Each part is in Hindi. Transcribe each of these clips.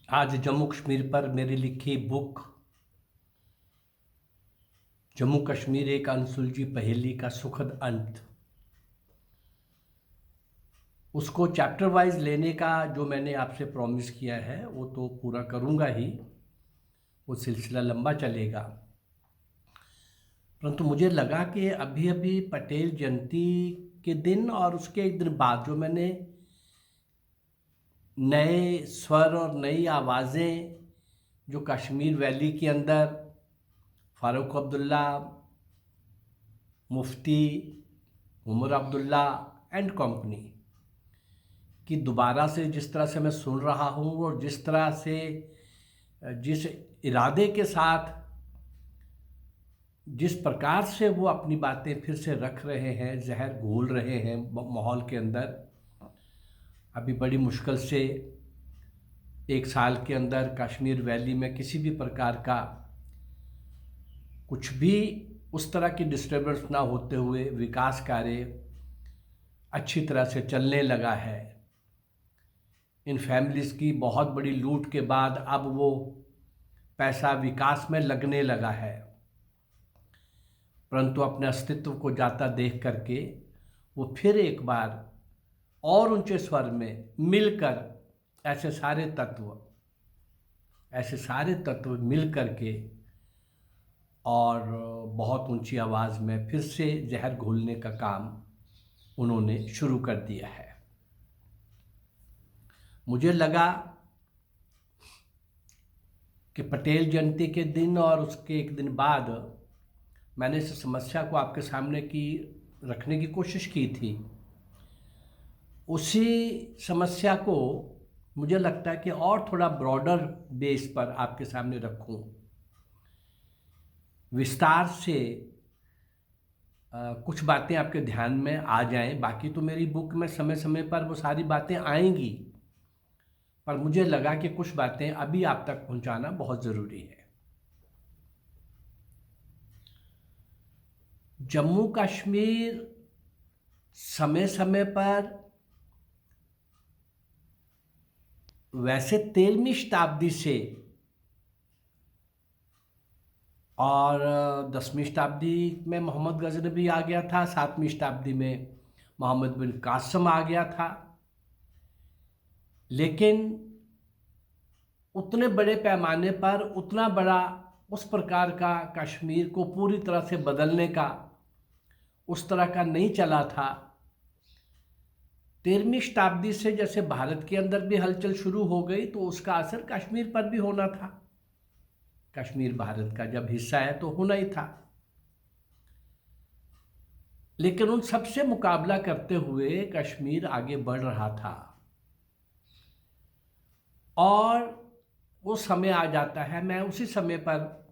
आज जम्मू कश्मीर पर मेरी लिखी बुक जम्मू कश्मीर एक अनसुलझी पहेली का सुखद अंत, उसको चैप्टर वाइज लेने का जो मैंने आपसे प्रॉमिस किया है वो तो पूरा करूँगा ही। वो सिलसिला लंबा चलेगा, परंतु मुझे लगा कि अभी अभी पटेल जयंती के दिन और उसके एक दिन बाद जो मैंने नए स्वर और नई आवाज़ें जो कश्मीर वैली के अंदर फ़ारूक अब्दुल्ला, मुफ्ती उमर अब्दुल्ला एंड कंपनी कि दोबारा से जिस तरह से मैं सुन रहा हूँ और जिस तरह से जिस इरादे के साथ जिस प्रकार से वो अपनी बातें फिर से रख रहे हैं, जहर घोल रहे हैं माहौल के अंदर, अभी बड़ी मुश्किल से एक साल के अंदर कश्मीर वैली में किसी भी प्रकार का कुछ भी उस तरह की डिस्टर्बेंस ना होते हुए विकास कार्य अच्छी तरह से चलने लगा है। इन फैमिलीज़ की बहुत बड़ी लूट के बाद अब वो पैसा विकास में लगने लगा है, परंतु अपने अस्तित्व को जाता देख करके वो फिर एक बार और ऊंचे स्वर में मिलकर ऐसे सारे तत्व मिल करके और बहुत ऊंची आवाज़ में फिर से जहर घोलने का काम उन्होंने शुरू कर दिया है। मुझे लगा कि पटेल जयंती के दिन और उसके एक दिन बाद मैंने इस समस्या को आपके सामने रखने की कोशिश की थी। उसी समस्या को मुझे लगता है कि और थोड़ा ब्रॉडर बेस पर आपके सामने रखूं, विस्तार से कुछ बातें आपके ध्यान में आ जाएं। बाकी तो मेरी बुक में समय समय पर वो सारी बातें आएंगी, पर मुझे लगा कि कुछ बातें अभी आप तक पहुंचाना बहुत ज़रूरी है। जम्मू कश्मीर समय समय पर वैसे 13वीं शताब्दी से और 10वीं शताब्दी में मोहम्मद गजनबी आ गया था, 7वीं शताब्दी में मोहम्मद बिन कासम आ गया था, लेकिन उतने बड़े पैमाने पर उतना बड़ा उस प्रकार का कश्मीर को पूरी तरह से बदलने का उस तरह का नहीं चला था। 13वीं शताब्दी से जैसे भारत के अंदर भी हलचल शुरू हो गई तो उसका असर कश्मीर पर भी होना था। कश्मीर भारत का जब हिस्सा है तो होना ही था, लेकिन उन सबसे मुकाबला करते हुए कश्मीर आगे बढ़ रहा था। और वो समय आ जाता है, मैं उसी समय पर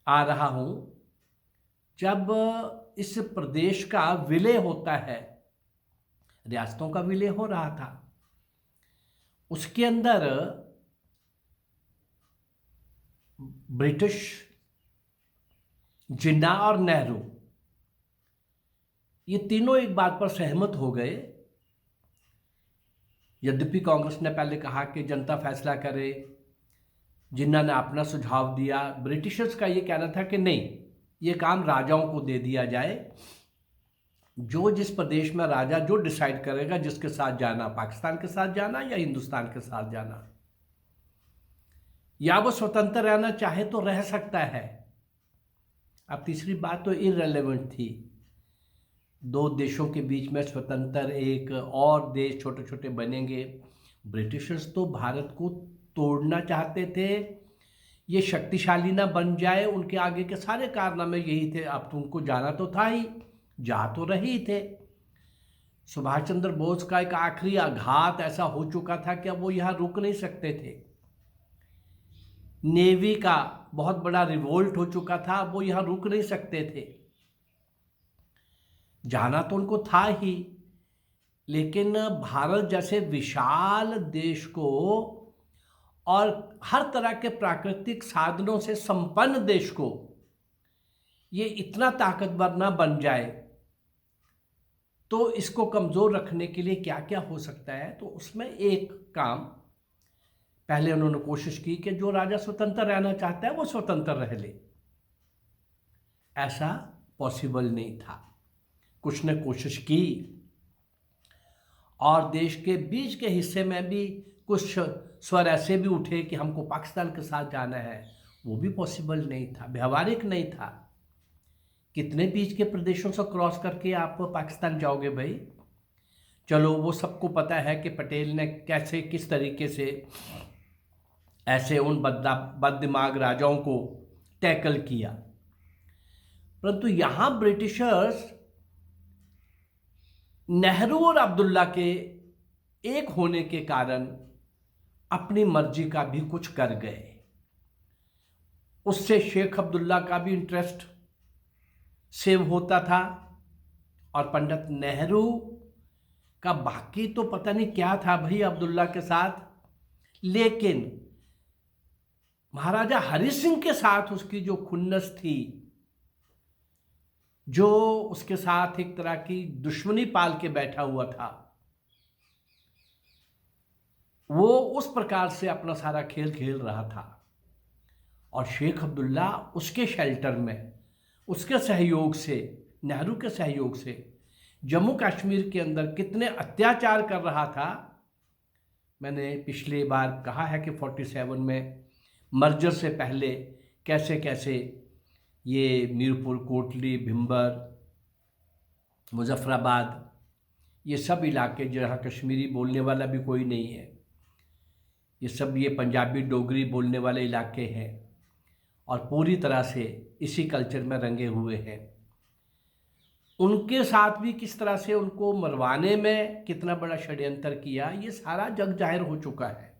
आ रहा हूं जब इस प्रदेश का विलय होता है, रियासतों का विलय हो रहा था। उसके अंदर ब्रिटिश, जिन्ना और नेहरू ये तीनों एक बात पर सहमत हो गए। यद्यपि कांग्रेस ने पहले कहा कि जनता फैसला करे, जिन्ना ने अपना सुझाव दिया, ब्रिटिशर्स का ये कहना था कि नहीं, ये काम राजाओं को दे दिया जाए, जो जिस प्रदेश में राजा जो डिसाइड करेगा जिसके साथ जाना, पाकिस्तान के साथ जाना या हिंदुस्तान के साथ जाना, या वो स्वतंत्र रहना चाहे तो रह सकता है। अब तीसरी बात तो इररिलेवेंट थी, दो देशों के बीच में स्वतंत्र एक और देश छोटे छोटे बनेंगे। ब्रिटिशर्स तो भारत को तोड़ना चाहते थे, ये शक्तिशाली ना बन जाए, उनके आगे के सारे कारनामे यही थे। अब तो उनको जाना तो था ही, जा तो रही थे। सुभाष चंद्र बोस का एक आखिरी आघात ऐसा हो चुका था कि अब वो यहाँ रुक नहीं सकते थे। नेवी का बहुत बड़ा रिवोल्ट हो चुका था, अब वो यहाँ रुक नहीं सकते थे। जाना तो उनको था ही, लेकिन भारत जैसे विशाल देश को और हर तरह के प्राकृतिक साधनों से संपन्न देश को ये इतना ताकतवर ना बन जाए, तो इसको कमज़ोर रखने के लिए क्या क्या हो सकता है। तो उसमें एक काम पहले उन्होंने कोशिश की कि जो राजा स्वतंत्र रहना चाहता है वो स्वतंत्र रह ले। ऐसा पॉसिबल नहीं था। कुछ ने कोशिश की और देश के बीच के हिस्से में भी कुछ स्वर ऐसे भी उठे कि हमको पाकिस्तान के साथ जाना है। वो भी पॉसिबल नहीं था, व्यवहारिक नहीं था। कितने बीच के प्रदेशों से क्रॉस करके आप पाकिस्तान जाओगे भाई। चलो वो सबको पता है कि पटेल ने कैसे किस तरीके से ऐसे उन बददिमाग राजाओं को टैकल किया। परंतु यहाँ ब्रिटिशर्स नेहरू और अब्दुल्ला के एक होने के कारण अपनी मर्जी का भी कुछ कर गए। उससे शेख अब्दुल्ला का भी इंटरेस्ट सेव होता था और पंडित नेहरू का बाकी तो पता नहीं क्या था भाई अब्दुल्ला के साथ, लेकिन महाराजा हरि सिंह के साथ उसकी जो खुन्नस थी, जो उसके साथ एक तरह की दुश्मनी पाल के बैठा हुआ था, वो उस प्रकार से अपना सारा खेल खेल रहा था। और शेख अब्दुल्ला उसके शेल्टर में, उसके सहयोग से, नेहरू के सहयोग से जम्मू कश्मीर के अंदर कितने अत्याचार कर रहा था। मैंने पिछले बार कहा है कि 47 में मर्जर से पहले कैसे कैसे ये मीरपुर, कोटली, भिंबर, मुजफ्फराबाद, ये सब इलाके जहाँ कश्मीरी बोलने वाला भी कोई नहीं है, ये सब ये पंजाबी डोगरी बोलने वाले इलाके हैं और पूरी तरह से इसी कल्चर में रंगे हुए हैं। उनके साथ भी किस तरह से उनको मरवाने में कितना बड़ा षड्यंत्र किया, ये सारा जग जाहिर हो चुका है।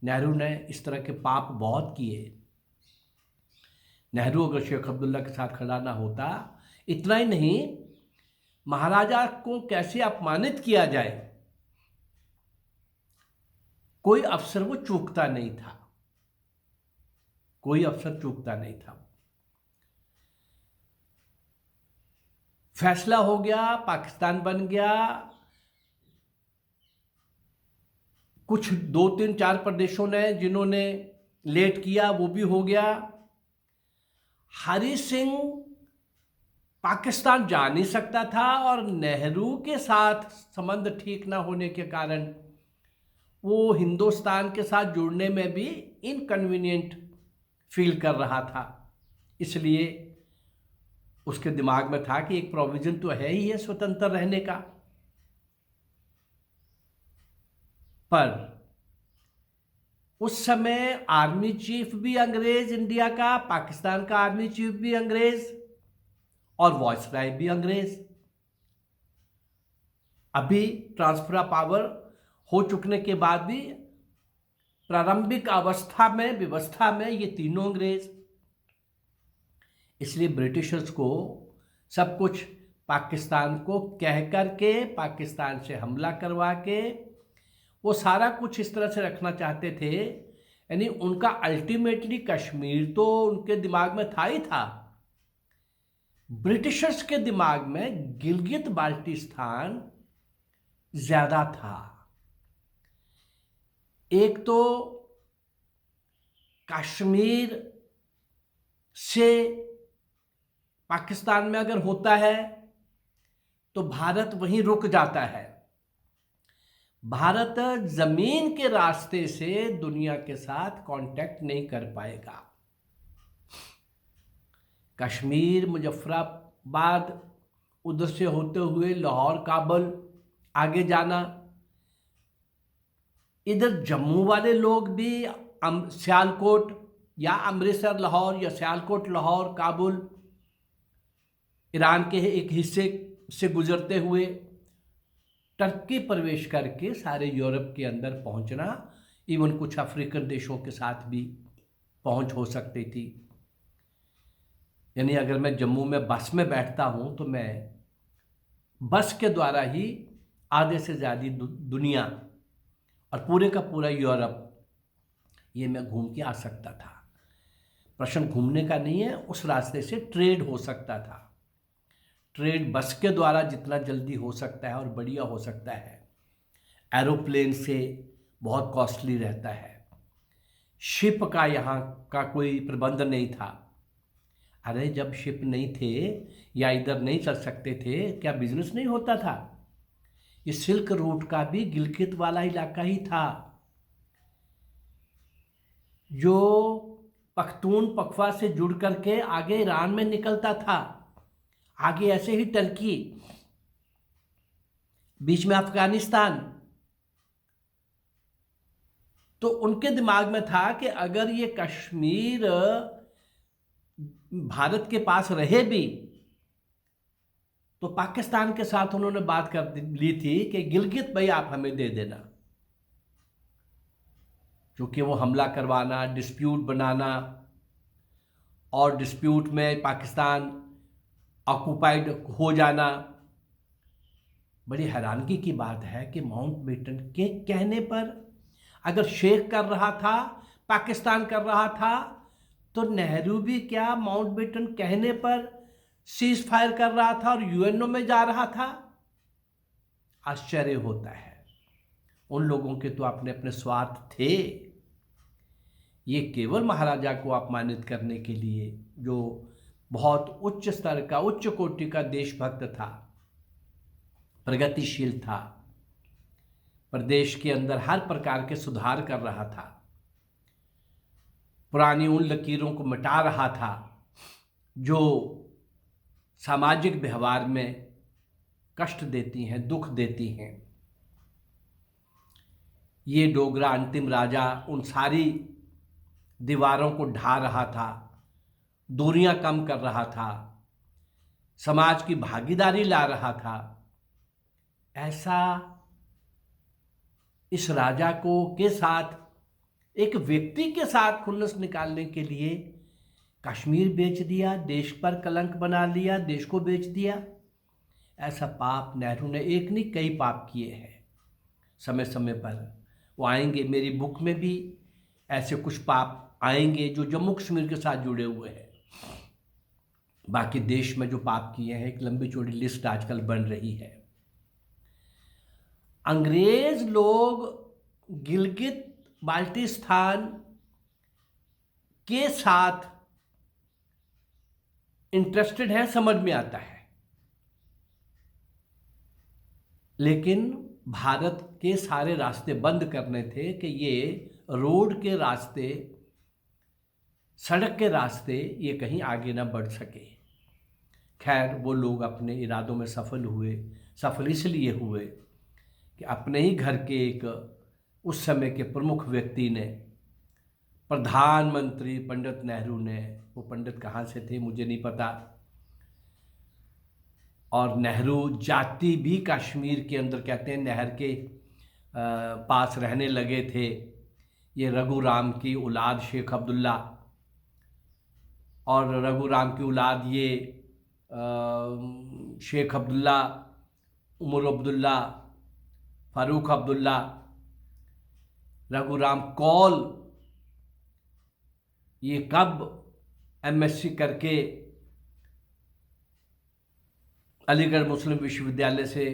नेहरू ने इस तरह के पाप बहुत किए। नेहरू अगर शेख अब्दुल्ला के साथ खड़ा ना होता, इतना ही नहीं, महाराजा को कैसे अपमानित किया जाए कोई अफसर वो चूकता नहीं था, कोई अफसर चूकता नहीं था। फैसला हो गया, पाकिस्तान बन गया। कुछ 2, 3, 4 प्रदेशों ने जिन्होंने लेट किया वो भी हो गया। हरि सिंह पाकिस्तान जा नहीं सकता था और नेहरू के साथ संबंध ठीक ना होने के कारण वो हिंदुस्तान के साथ जुड़ने में भी इनकन्वीनियंट फील कर रहा था। इसलिए उसके दिमाग में था कि एक प्रोविजन तो है ही है स्वतंत्र रहने का। पर उस समय आर्मी चीफ भी अंग्रेज इंडिया का, पाकिस्तान का आर्मी चीफ भी अंग्रेज और वायसराय भी अंग्रेज। अभी ट्रांसफर ऑफ पावर हो चुकने के बाद भी प्रारंभिक अवस्था में, व्यवस्था में ये तीनों अंग्रेज। इसलिए ब्रिटिशर्स को सब कुछ पाकिस्तान को कह करके, पाकिस्तान से हमला करवा के, वो सारा कुछ इस तरह से रखना चाहते थे। यानी उनका अल्टीमेटली कश्मीर तो उनके दिमाग में था ही था, ब्रिटिशर्स के दिमाग में गिलगित बाल्टिस्तान ज्यादा था। एक तो कश्मीर से पाकिस्तान में अगर होता है तो भारत वहीं रुक जाता है। भारत जमीन के रास्ते से दुनिया के साथ कांटेक्ट नहीं कर पाएगा। कश्मीर, मुजफ्फराबाद, उधर से होते हुए लाहौर, काबुल आगे जाना, इधर जम्मू वाले लोग भी सियालकोट या अमृतसर लाहौर या सियालकोट लाहौर काबुल, ईरान के एक हिस्से से गुजरते हुए टर्की प्रवेश करके सारे यूरोप के अंदर पहुंचना, इवन कुछ अफ्रीकन देशों के साथ भी पहुंच हो सकती थी। यानी अगर मैं जम्मू में बस में बैठता हूं तो मैं बस के द्वारा ही आधे से ज़्यादा दुनिया और पूरे का पूरा यूरोप ये मैं घूम के आ सकता था। प्रश्न घूमने का नहीं है, उस रास्ते से ट्रेड हो सकता था। ट्रेड बस के द्वारा जितना जल्दी हो सकता है और बढ़िया हो सकता है, एरोप्लेन से बहुत कॉस्टली रहता है। शिप का यहाँ का कोई प्रबंध नहीं था। अरे जब शिप नहीं थे या इधर नहीं चल सकते थे, क्या बिजनेस नहीं होता था? ये सिल्क रूट का भी गिलगित वाला इलाका ही था, जो पख्तून पखवा से जुड़ करके आगे ईरान में निकलता था, आगे ऐसे ही टर्की, बीच में अफगानिस्तान। तो उनके दिमाग में था कि अगर ये कश्मीर भारत के पास रहे भी, तो पाकिस्तान के साथ उन्होंने बात कर ली थी कि गिलगित भाई आप हमें दे देना, क्योंकि वो हमला करवाना, डिस्प्यूट बनाना, और डिस्प्यूट में पाकिस्तान ऑक्यूपाइड हो जाना। बड़ी हैरानगी की बात है कि माउंटबेटन के कहने पर, अगर शेख कर रहा था, पाकिस्तान कर रहा था, तो नेहरू भी क्या माउंटबेटन कहने पर सीज फायर कर रहा था और यूएनओ में जा रहा था? आश्चर्य होता है। उन लोगों के तो अपने अपने स्वार्थ थे। ये केवल महाराजा को अपमानित करने के लिए, जो बहुत उच्च स्तर का, उच्च कोटि का देशभक्त था, प्रगतिशील था, प्रदेश के अंदर हर प्रकार के सुधार कर रहा था, पुरानी उन लकीरों को मिटा रहा था जो सामाजिक व्यवहार में कष्ट देती हैं, दुख देती हैं। ये डोगरा अंतिम राजा उन सारी दीवारों को ढा रहा था, दूरियां कम कर रहा था, समाज की भागीदारी ला रहा था। ऐसा इस राजा को के साथ, एक व्यक्ति के साथ खुन्नस निकालने के लिए कश्मीर बेच दिया, देश पर कलंक बना लिया, देश को बेच दिया। ऐसा पाप नेहरू ने एक नहीं कई पाप किए हैं समय समय पर। वो आएंगे, मेरी बुक में भी ऐसे कुछ पाप आएंगे जो जम्मू कश्मीर के साथ जुड़े हुए हैं। बाकी देश में जो पाप किए हैं, एक लंबी चौड़ी लिस्ट आजकल बन रही है। अंग्रेज लोग गिलगित बाल्टिस्तान के साथ इंटरेस्टेड है, समझ में आता है, लेकिन भारत के सारे रास्ते बंद करने थे कि ये रोड के रास्ते, सड़क के रास्ते ये कहीं आगे ना बढ़ सके। खैर, वो लोग अपने इरादों में सफल हुए। सफल इसलिए हुए कि अपने ही घर के एक उस समय के प्रमुख व्यक्ति ने, प्रधानमंत्री पंडित नेहरू ने, वो पंडित कहाँ से थे मुझे नहीं पता, और नेहरू जाति भी कश्मीर के अंदर, कहते हैं, नहर के पास रहने लगे थे। ये रघुराम की औलाद शेख अब्दुल्ला, और रघुराम की औलाद ये शेख अब्दुल्ला, उमर अब्दुल्ला, फारूक अब्दुल्ला, रघुराम कौल, ये कब एमएससी करके अलीगढ़ मुस्लिम विश्वविद्यालय से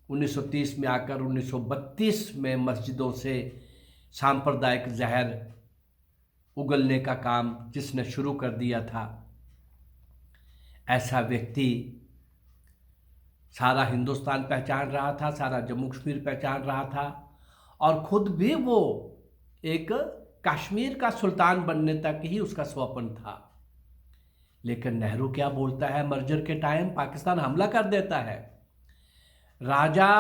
1930 में आकर 1932 में मस्जिदों से सांप्रदायिक जहर उगलने का काम जिसने शुरू कर दिया था, ऐसा व्यक्ति सारा हिंदुस्तान पहचान रहा था, सारा जम्मू कश्मीर पहचान रहा था, और खुद भी वो एक कश्मीर का सुल्तान बनने तक ही उसका स्वप्न था। लेकिन नेहरू क्या बोलता है? मर्जर के टाइम पाकिस्तान हमला कर देता है। राजा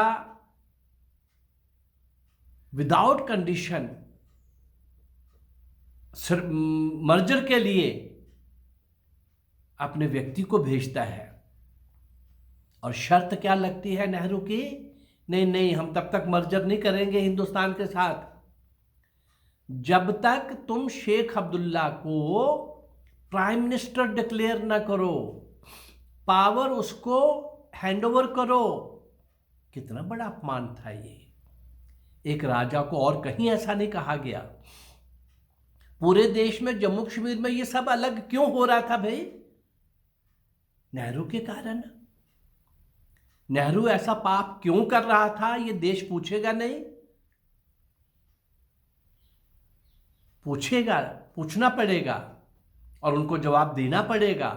विदाउट कंडीशन मर्जर के लिए अपने व्यक्ति को भेजता है, और शर्त क्या लगती है नेहरू की? नहीं नहीं, हम तब तक मर्जर नहीं करेंगे हिंदुस्तान के साथ जब तक तुम शेख अब्दुल्ला को प्राइम मिनिस्टर डिक्लेयर ना करो, पावर उसको हैंडओवर करो। कितना बड़ा अपमान था ये। एक राजा को, और कहीं ऐसा नहीं कहा गया। पूरे देश में, जम्मू कश्मीर में ये सब अलग क्यों हो रहा था भाई? नेहरू के कारण। नेहरू ऐसा पाप क्यों कर रहा था, ये देश पूछेगा नहीं? पूछेगा, पूछना पड़ेगा और उनको जवाब देना पड़ेगा।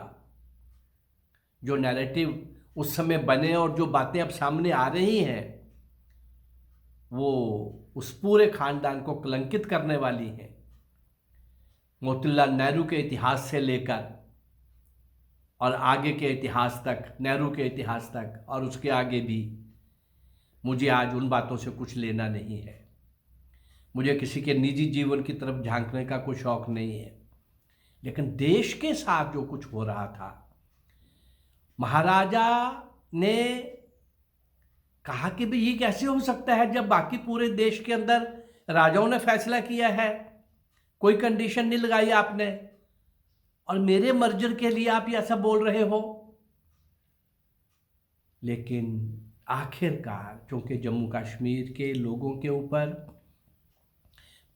जो नैरेटिव उस समय बने और जो बातें अब सामने आ रही हैं वो उस पूरे खानदान को कलंकित करने वाली हैं। मोतीलाल नेहरू के इतिहास से लेकर और आगे के इतिहास तक, नेहरू के इतिहास तक और उसके आगे भी, मुझे आज उन बातों से कुछ लेना नहीं है। मुझे किसी के निजी जीवन की तरफ झांकने का कोई शौक नहीं है। लेकिन देश के साथ जो कुछ हो रहा था, महाराजा ने कहा कि भाई ये कैसे हो सकता है जब बाकी पूरे देश के अंदर राजाओं ने फैसला किया है, कोई कंडीशन नहीं लगाई आपने, और मेरे मर्जर के लिए आप ये ऐसा बोल रहे हो। लेकिन आखिरकार चूंकि जम्मू कश्मीर के लोगों के ऊपर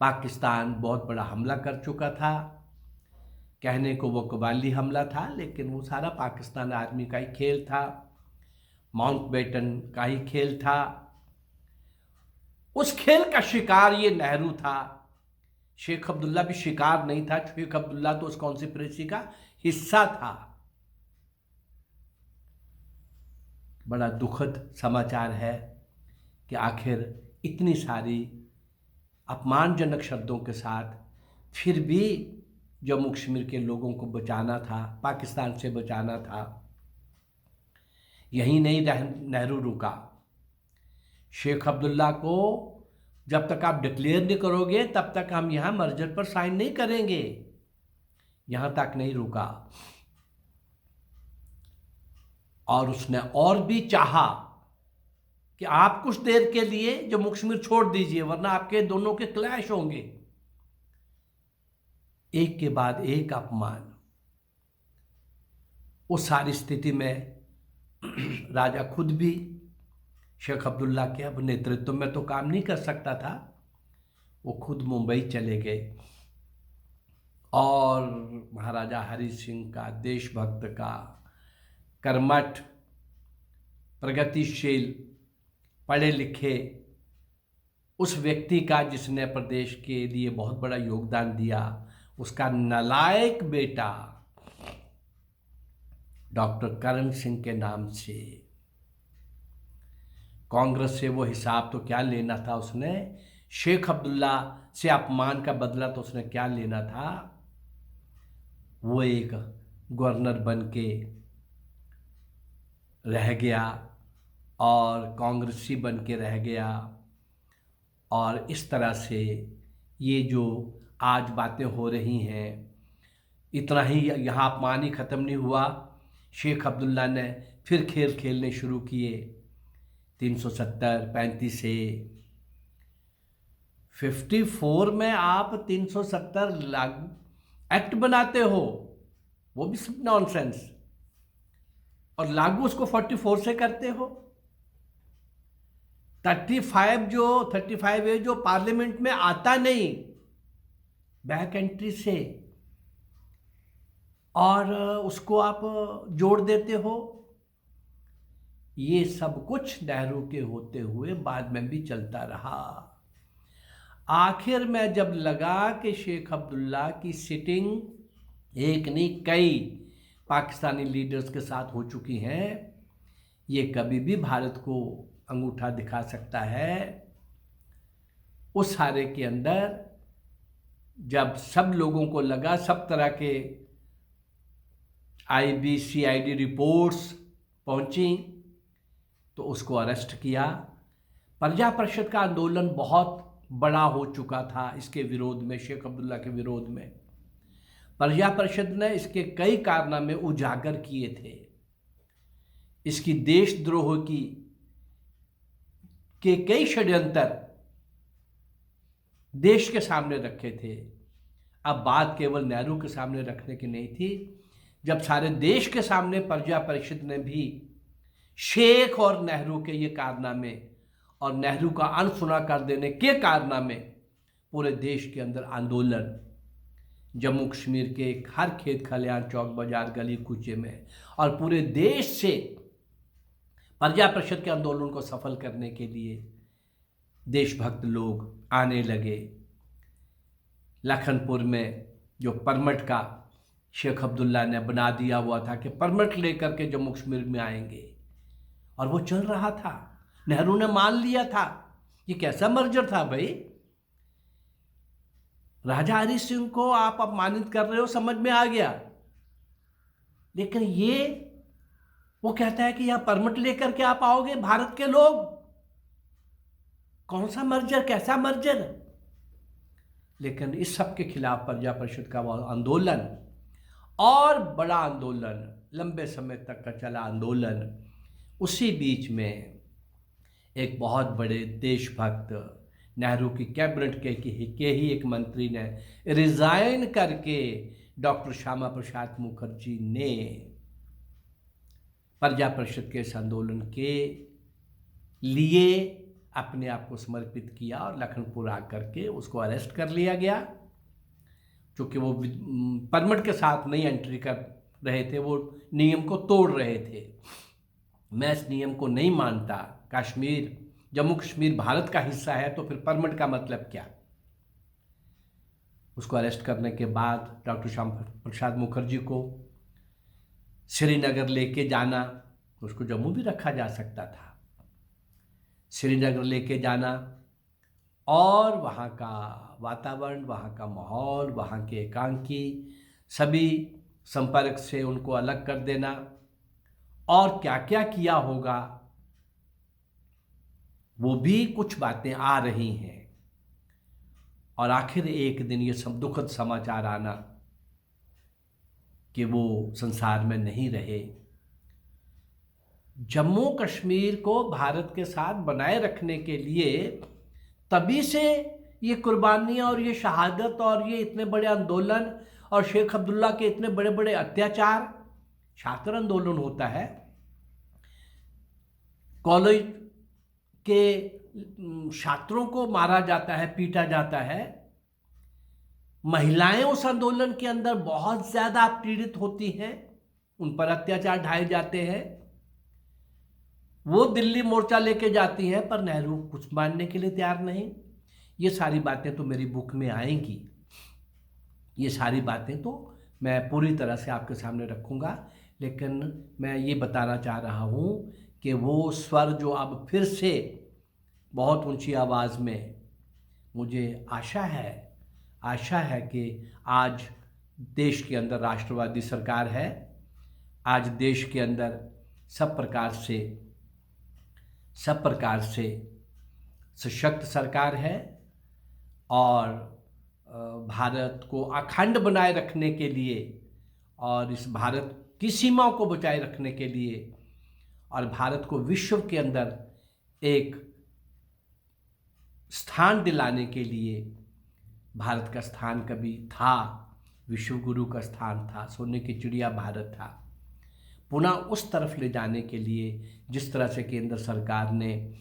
पाकिस्तान बहुत बड़ा हमला कर चुका था, कहने को वो कबायली हमला था लेकिन वो सारा पाकिस्तान आर्मी का ही खेल था, माउंटबेटन का ही खेल था। उस खेल का शिकार ये नेहरू था। शेख अब्दुल्ला भी शिकार नहीं था, शेख अब्दुल्ला तो उस कॉन्स्पिरेसी का हिस्सा था। बड़ा दुखद समाचार है कि आखिर इतनी सारी अपमानजनक शब्दों के साथ फिर भी जम्मू कश्मीर के लोगों को बचाना था, पाकिस्तान से बचाना था। यहीं नहीं नेहरू रुका। शेख अब्दुल्ला को जब तक आप डिक्लेयर नहीं करोगे तब तक हम यहाँ मर्जर पर साइन नहीं करेंगे, यहाँ तक नहीं रुका। और उसने और भी चाहा कि आप कुछ देर के लिए जम्मू कश्मीर छोड़ दीजिए वरना आपके दोनों के क्लैश होंगे। एक के बाद एक अपमान। उस सारी स्थिति में राजा खुद भी शेख अब्दुल्ला के अब नेतृत्व में तो काम नहीं कर सकता था, वो खुद मुंबई चले गए और महाराजा हरि सिंह का, देशभक्त का, कर्मठ, प्रगतिशील, पढ़े लिखे उस व्यक्ति का जिसने प्रदेश के लिए बहुत बड़ा योगदान दिया, उसका नालायक बेटा डॉक्टर करण सिंह के नाम से, कांग्रेस से वो हिसाब तो क्या लेना था उसने, शेख अब्दुल्ला से अपमान का बदला तो उसने क्या लेना था। वो एक गवर्नर बन के रह गया और कांग्रेसी बन के रह गया। और इस तरह से ये जो आज बातें हो रही हैं, इतना ही यहाँ अपमान ही ख़त्म नहीं हुआ, शेख अब्दुल्ला ने फिर खेल खेलने शुरू किए। 370 35 से 54 में आप 370 लागू एक्ट बनाते हो, वो भी सब नॉनसेंस, और लागू उसको 44 से करते हो। 35A जो पार्लियामेंट में आता नहीं, बैक एंट्री से, और उसको आप जोड़ देते हो। ये सब कुछ नेहरू के होते हुए बाद में भी चलता रहा। आखिर में जब लगा कि शेख अब्दुल्ला की सिटिंग एक नहीं कई पाकिस्तानी लीडर्स के साथ हो चुकी हैं, ये कभी भी भारत को अंगूठा दिखा सकता है, उस सारे के अंदर जब सब लोगों को लगा, सब तरह के IB-CID रिपोर्ट्स पहुंची, तो उसको अरेस्ट किया। प्रजा परिषद का आंदोलन बहुत बड़ा हो चुका था इसके विरोध में, शेख अब्दुल्ला के विरोध में। प्रजा परिषद ने इसके कई कारनामे उजागर किए थे, इसकी देशद्रोह की के कई षड्यंत्र देश के सामने रखे थे। अब बात केवल नेहरू के सामने रखने की नहीं थी, जब सारे देश के सामने प्रजा परिषद ने भी शेख और नेहरू के ये कारनामे और नेहरू का अनसुना कर देने के कारनामे, पूरे देश के अंदर आंदोलन, जम्मू कश्मीर के हर खेत खलिहान, चौक बाजार, गली कूचे में और पूरे देश से प्रजा परिषद के आंदोलन को सफल करने के लिए देशभक्त लोग आने लगे। लखनपुर में जो परमट का शेख अब्दुल्ला ने बना दिया हुआ था कि परमट लेकर के जम्मू कश्मीर में आएंगे, और वो चल रहा था। नेहरू ने मान लिया था। ये कैसा मर्जर था भाई? राजा हरि सिंह को आप अपमानित कर रहे हो, समझ में आ गया, लेकिन ये वो कहता है कि यहां परमिट लेकर के आप आओगे भारत के लोग। कौन सा मर्जर, कैसा मर्जर? लेकिन इस सब के खिलाफ प्रजा परिषद का वो आंदोलन, और बड़ा आंदोलन, लंबे समय तक का चला आंदोलन, उसी बीच में एक बहुत बड़े देशभक्त नेहरू की कैबिनेट के ही एक मंत्री ने रिजाइन करके डॉक्टर श्यामा प्रसाद मुखर्जी ने प्रजा परिषद के इस आंदोलन के लिए अपने आप को समर्पित किया, और लखनपुर आकर के उसको अरेस्ट कर लिया गया, क्योंकि वो परमिट के साथ नहीं एंट्री कर रहे थे, वो नियम को तोड़ रहे थे। मैं इस नियम को नहीं मानता। कश्मीर, जम्मू कश्मीर भारत का हिस्सा है, तो फिर परमिट का मतलब क्या? उसको अरेस्ट करने के बाद डॉक्टर श्यामा प्रसाद मुखर्जी को श्रीनगर लेके जाना, उसको जम्मू भी रखा जा सकता था, श्रीनगर लेके जाना, और वहाँ का वातावरण, वहाँ का माहौल, वहाँ के एकांकी सभी संपर्क से उनको अलग कर देना, और क्या क्या किया होगा वो भी कुछ बातें आ रही हैं। और आखिर एक दिन ये सब दुखद समाचार आना कि वो संसार में नहीं रहे। जम्मू कश्मीर को भारत के साथ बनाए रखने के लिए तभी से ये कुर्बानियाँ और ये शहादत और ये इतने बड़े आंदोलन और शेख अब्दुल्ला के इतने बड़े बड़े अत्याचार। छात्र आंदोलन होता है, कॉलेज के छात्रों को मारा जाता है, पीटा जाता है, महिलाएं उस आंदोलन के अंदर बहुत ज्यादा पीड़ित होती हैं, उन पर अत्याचार ढाए जाते हैं। वो दिल्ली मोर्चा लेके जाती हैं, पर नेहरू कुछ मानने के लिए तैयार नहीं। ये सारी बातें तो मेरी बुक में आएंगी, ये सारी बातें तो मैं पूरी तरह से आपके सामने रखूंगा, लेकिन मैं ये बताना चाह रहा हूँ कि वो स्वर जो अब फिर से बहुत ऊंची आवाज़ में, मुझे आशा है कि आज देश के अंदर राष्ट्रवादी सरकार है, आज देश के अंदर सब प्रकार से सशक्त सरकार है, और भारत को अखंड बनाए रखने के लिए और इस भारत की सीमाओं को बचाए रखने के लिए और भारत को विश्व के अंदर एक स्थान दिलाने के लिए, भारत का स्थान कभी था, विश्व गुरु का स्थान था, सोने की चिड़िया भारत था, पुनः उस तरफ ले जाने के लिए जिस तरह से केंद्र सरकार ने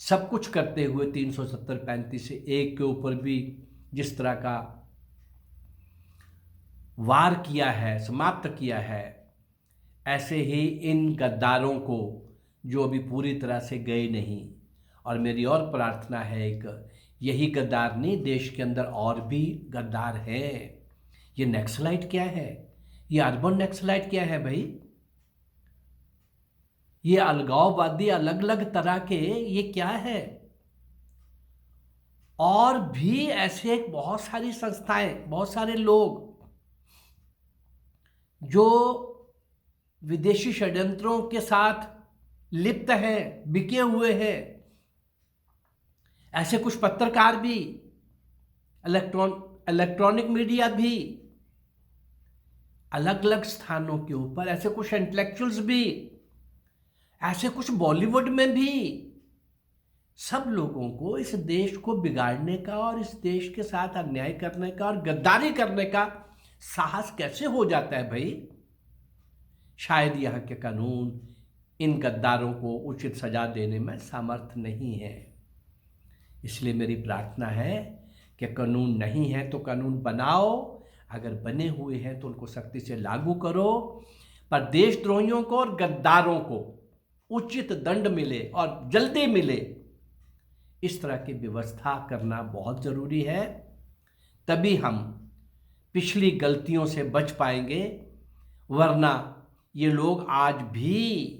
सब कुछ करते हुए 370-35 से 1 के ऊपर भी जिस तरह का वार किया है, समाप्त किया है, ऐसे ही इन गद्दारों को जो अभी पूरी तरह से गए नहीं, और मेरी और प्रार्थना है एक यही गद्दार नहीं, देश के अंदर और भी गद्दार हैं। ये नक्सलाइट क्या है? ये अर्बन नक्सलाइट क्या है भाई? ये अलगाववादी अलग अलग तरह के ये क्या है? और भी ऐसे बहुत सारी संस्थाएं, बहुत सारे लोग जो विदेशी षड्यंत्रों के साथ लिप्त हैं, बिके हुए हैं। ऐसे कुछ पत्रकार भी, इलेक्ट्रॉनिक मीडिया भी, अलग अलग स्थानों के ऊपर ऐसे कुछ इंटेलेक्चुअल्स भी, ऐसे कुछ बॉलीवुड में भी, सब लोगों को इस देश को बिगाड़ने का और इस देश के साथ अन्याय करने का और गद्दारी करने का साहस कैसे हो जाता है भाई? शायद यहाँ के कानून इन गद्दारों को उचित सजा देने में सामर्थ्य नहीं है। इसलिए मेरी प्रार्थना है कि कानून नहीं है तो कानून बनाओ, अगर बने हुए हैं तो उनको सख्ती से लागू करो, पर देशद्रोहियों को और गद्दारों को उचित दंड मिले और जल्दी मिले, इस तरह की व्यवस्था करना बहुत ज़रूरी है। तभी हम पिछली गलतियों से बच पाएंगे, वरना ये लोग आज भी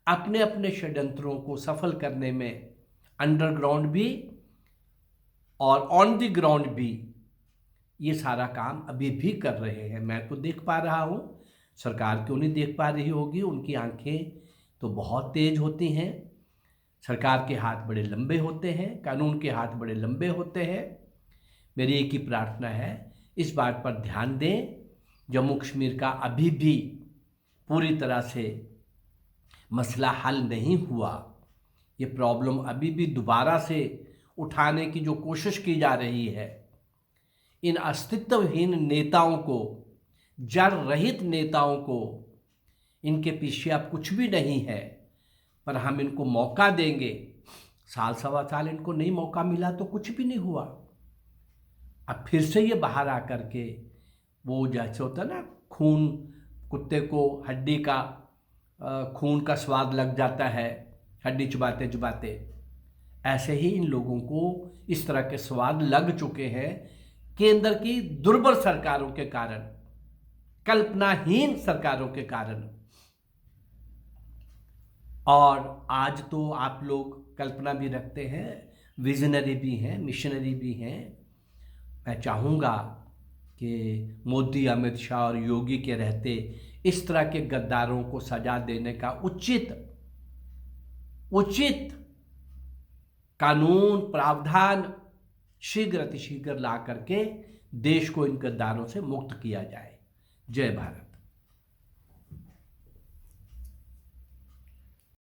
अपने अपने षड्यंत्रों को सफल करने में अंडरग्राउंड भी और ऑन द ग्राउंड भी ये सारा काम अभी भी कर रहे हैं। मैं तो देख पा रहा हूँ, सरकार क्यों नहीं देख पा रही होगी? उनकी आंखें तो बहुत तेज होती हैं। सरकार के हाथ बड़े लंबे होते हैं, कानून के हाथ बड़े लंबे होते हैं। मेरी एक ही प्रार्थना है, इस बात पर ध्यान दें, जम्मू कश्मीर का अभी भी पूरी तरह से मसला हल नहीं हुआ। ये प्रॉब्लम अभी भी दोबारा से उठाने की जो कोशिश की जा रही है, इन अस्तित्वहीन नेताओं को, जड़ रहित नेताओं को, इनके पीछे अब कुछ भी नहीं है, पर हम इनको मौका देंगे। साल सवा साल इनको नहीं मौका मिला तो कुछ भी नहीं हुआ। अब फिर से ये बाहर आकर के वो जैसे होता है ना, खून, कुत्ते को हड्डी का खून का स्वाद लग जाता है हड्डी चबाते चबाते, ऐसे ही इन लोगों को इस तरह के स्वाद लग चुके हैं केंद्र की दुर्बल सरकारों के कारण, कल्पनाहीन सरकारों के कारण। और आज तो आप लोग कल्पना भी रखते हैं, विजनरी भी हैं, मिशनरी भी हैं। मैं चाहूँगा कि मोदी, अमित शाह और योगी के रहते इस तरह के गद्दारों को सजा देने का उचित कानून प्रावधान शीघ्र अतिशीघ्र ला करके देश को इन गद्दारों से मुक्त किया जाए। जय भारत।